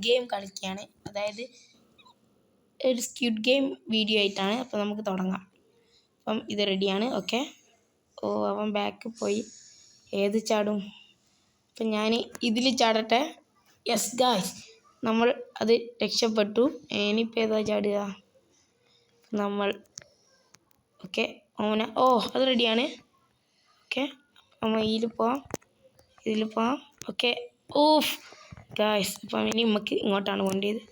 Game കളിക്കുകയാണ്. അതായത് ഒരു സ്ക്വിഡ് ഗെയിം വീഡിയോ ആയിട്ടാണ്. അപ്പോൾ നമുക്ക് തുടങ്ങാം. അപ്പം ഇത് റെഡിയാണ്. ഓക്കെ. അവൻ ബാക്ക് പോയി. ഏത് ചാടും? അപ്പം ഞാൻ ഇതിൽ ചാടട്ടെ. യെസ് ഗായ്സ്, നമ്മൾ അത് രക്ഷപ്പെട്ടു. ഇനിയിപ്പോൾ ഏതാ ചാടുക? നമ്മൾ ഓക്കെ അത് റെഡിയാണ്. ഓക്കെ, നമ്മൾ ഇതിൽ പോവാം. ഓക്കെ. ഗായ്സ്, അപ്പം ഇനി നമുക്ക് ഇങ്ങോട്ടാണ് പോകേണ്ടത്.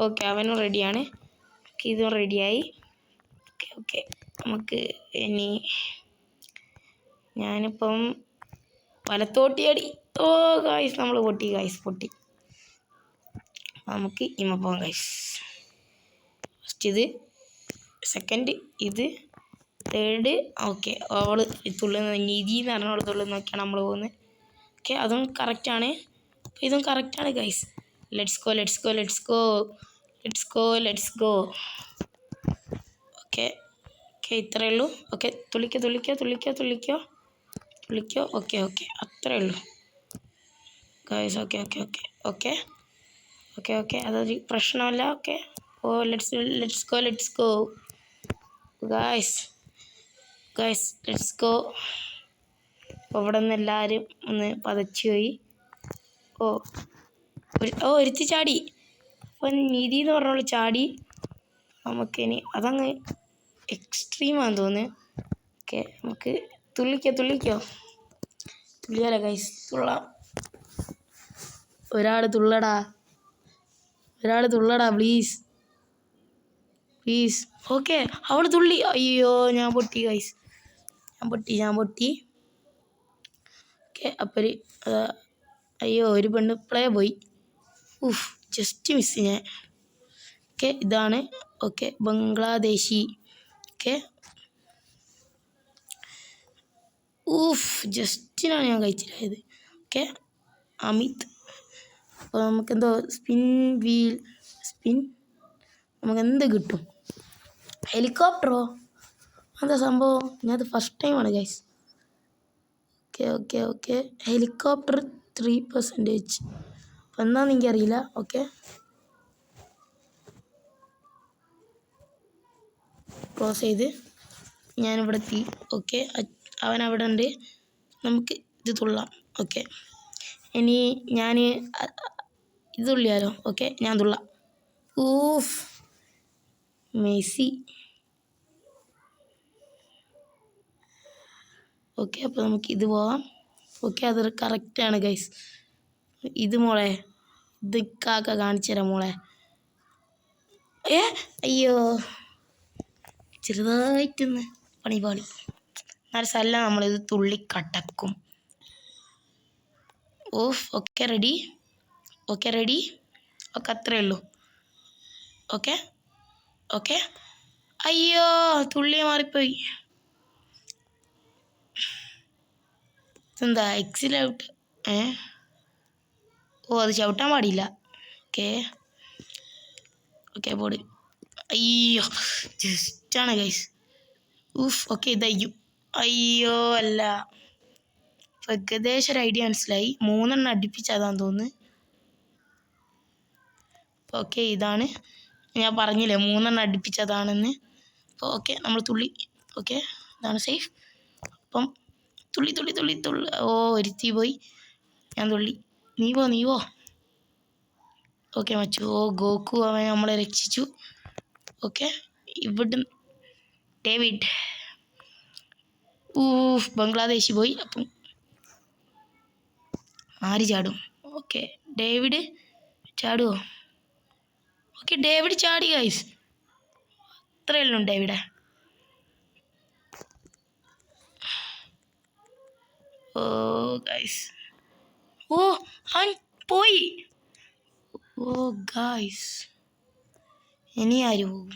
ഓക്കെ അവനും റെഡിയാണ്. ഇതും റെഡിയായി. ഓക്കെ നമുക്ക് ഇനി ഞാനിപ്പം വലത്തോട്ടിയടി. ഗായ്സ് നമ്മൾ പൊട്ടി. നമുക്ക് ഇമ്മ പോകാം ഗായ്സ്. ഫസ്റ്റ് ഇത്, സെക്കൻഡ് ഇത്, തേർഡ്. ഓക്കെ, അവൾ തുള്ളുന്ന നിധി എന്ന് പറഞ്ഞവൾ തുള്ളുന്ന നോക്കിയാണ് നമ്മൾ പോകുന്നത്. ഓക്കെ, അതും കറക്റ്റാണ്. ഇതും കറക്റ്റാണ് ഗൈസ്. Let's go. ഓക്കെ ഇത്രയേ ഉള്ളൂ. ഓക്കെ, തുള്ളിക്കോ. ഓക്കെ അത്രയേ ഉള്ളൂ ഗൈസ്. ഓക്കെ അതൊരു പ്രശ്നമല്ല. Okay, let's go guys. Let's go. ഇവിടെ നിന്ന് എല്ലാവരും ഒന്ന് പതച്ചു പോയി. ഒരുത്തി ചാടി. അപ്പം നീതി എന്ന് പറഞ്ഞോളൂ ചാടി. നമുക്കിനി അതങ്ങ് എക്സ്ട്രീമാണെന്ന് തോന്നുന്നു. ഓക്കെ, നമുക്ക് തുള്ളിക്കോ. തുള്ളിയാലോ ഗൈസ്? തുള്ളാം. ഒരാൾ തുള്ളടാ പ്ലീസ്. ഓക്കെ, അവൾ തുള്ളി. അയ്യോ, ഞാൻ പൊട്ടി ഗൈസ്. ഞാൻ പൊട്ടി. ഓക്കെ, അപ്പം അയ്യോ, ഒരു പെണ്ണ് പ്ലേ പോയി. ജസ്റ്റ് മിസ് ഞാൻ. ഓക്കെ, ഇതാണ്. ഓക്കെ, ബംഗ്ലാദേശി. ഓക്കെ, ജസ്റ്റിനാണ് ഞാൻ കഴിച്ചിട്ടായത്. ഓക്കെ, അമിത്. അപ്പോൾ നമുക്കെന്തോ സ്പിൻ നമുക്കെന്ത് കിട്ടും? ഹെലികോപ്റ്ററോ? എന്താ സംഭവം? ഞാനത് ഫസ്റ്റ് ടൈമാണ് ഗൈസ്. Okay helicopter 3%. അപ്പം എന്താണെന്ന് എനിക്കറിയില്ല. ഓക്കെ, ക്ലോസ് ചെയ്ത് ഞാനിവിടെ എത്തി. ഓക്കെ, അവൻ അവിടെ ഉണ്ട്. നമുക്ക് ഇത് തുള്ളാം. ഓക്കെ, ഇനി ഞാൻ ഇത് തുള്ളിയാലോ? ഓക്കെ, ഞാൻ തുള്ളാം. മെസ്സി. ഓക്കെ, അപ്പോൾ നമുക്ക് ഇത് പോവാം. ഓക്കെ, അത് കറക്റ്റാണ് ഗൈസ്. ഇത് മോളെ, ഇത് കാക്ക കാണിച്ചു തരാം മോളെ. അയ്യോ, ചെറുതായിട്ടൊന്ന് പണിപാളി. എന്നാൽ സ്ഥല നമ്മളിത് തുള്ളിക്കട്ടക്കും. Okay ready. ഓക്കെ അത്രയേ ഉള്ളൂ. ഓക്കെ അയ്യോ, തുള്ളി മാറിപ്പോയി. എന്താ എക്സിലൗട്ട്? അത് ചവിട്ടാൻ പാടില്ല. Okay board. അയ്യോ, ജസ്റ്റാണ് ഗൈസ്. ഓക്കെ ഇതായിരിക്കും. അയ്യോ അല്ല, ഏകദേശം ഒരു ഐഡിയ മനസ്സിലായി. 3 അടുപ്പിച്ചതാന്ന് തോന്നുന്നു. ഓക്കെ, ഇതാണ് ഞാൻ പറഞ്ഞില്ലേ 3 അടുപ്പിച്ചതാണെന്ന്. അപ്പോൾ ഓക്കെ, നമ്മൾ തുള്ളി. ഓക്കെ, ഇതാണ് സേഫ്. അപ്പം തുള്ളി. ഒരുത്തി പോയി. ഞാൻ തുള്ളി. നീ പോ. ഓക്കെ മച്ചു. ഗോകു അവൻ നമ്മളെ രക്ഷിച്ചു. ഓക്കെ, ഇവിടുന്ന് ഡേവിഡ്. ബംഗ്ലാദേശി പോയി. അപ്പം ആര് ചാടും? ഓക്കെ, ഡേവിഡ് ചാടുമോ? ഓക്കെ, ഡേവിഡ് ചാടി ഗൈസ്. അത്രയല്ലോ ഡേവിഡ്. ഗൈസ്. അവൻ പോയി. ഗൈസ്, ഇനി ആര് പോകും?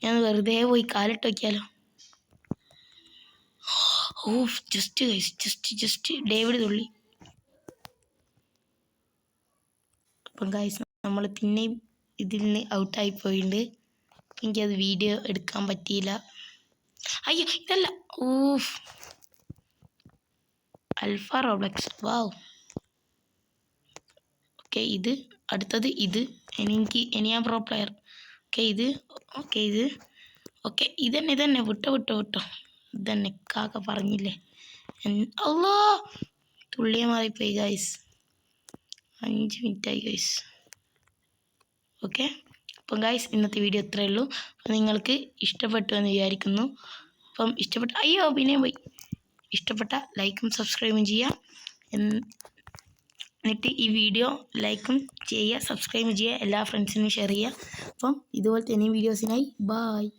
ഞാൻ വെറുതെ പോയി കാലിട്ട് വയ്ക്കാലോ. ജസ്റ്റ് ഡേവിഡ് തുള്ളി. അപ്പം ഗൈസ്, നമ്മൾ പിന്നെയും ഇതിൽ നിന്ന് ഔട്ടായി പോയിട്ടുണ്ട്. എനിക്കത് വീഡിയോ എടുക്കാൻ പറ്റിയില്ല. അയ്യോ, ഇതല്ല. അൽഫ റോബ്ലക്സ്. വാവ്. ഓക്കെ ഇത് അടുത്തത് ഇത് ഇനി ഞാൻ പ്രോ പ്ലെയർ. ഓക്കെ ഇത് ഓക്കെ ഇതന്നെ വിട്ടോ ഇതന്നെ കാക്ക പറഞ്ഞില്ലേ. അല്ലോ തുള്ളിയ മാറിപ്പോയി ഗൈസ്. 5 മിനിറ്റായി ഗൈസ്. ഓക്കെ അപ്പം ഗൈസ് ഇന്നത്തെ വീഡിയോ ഇത്രയേ ഉള്ളൂ. അപ്പം നിങ്ങൾക്ക് ഇഷ്ടപ്പെട്ടു എന്ന് വിചാരിക്കുന്നു. അപ്പം ഇഷ്ടപ്പെട്ട പിന്നെ പോയി ഇഷ്ടപ്പെട്ട ലൈക്കും സബ്സ്ക്രൈബും ചെയ്യുക. എന്നിട്ട് ഈ വീഡിയോ ലൈക്കും ചെയ്യുക, സബ്സ്ക്രൈബും ചെയ്യുക, എല്ലാ ഫ്രണ്ട്സിനും ഷെയർ ചെയ്യുക. അപ്പം ഇതുപോലത്തെ ഇനിയും വീഡിയോസിനായി ബായ്.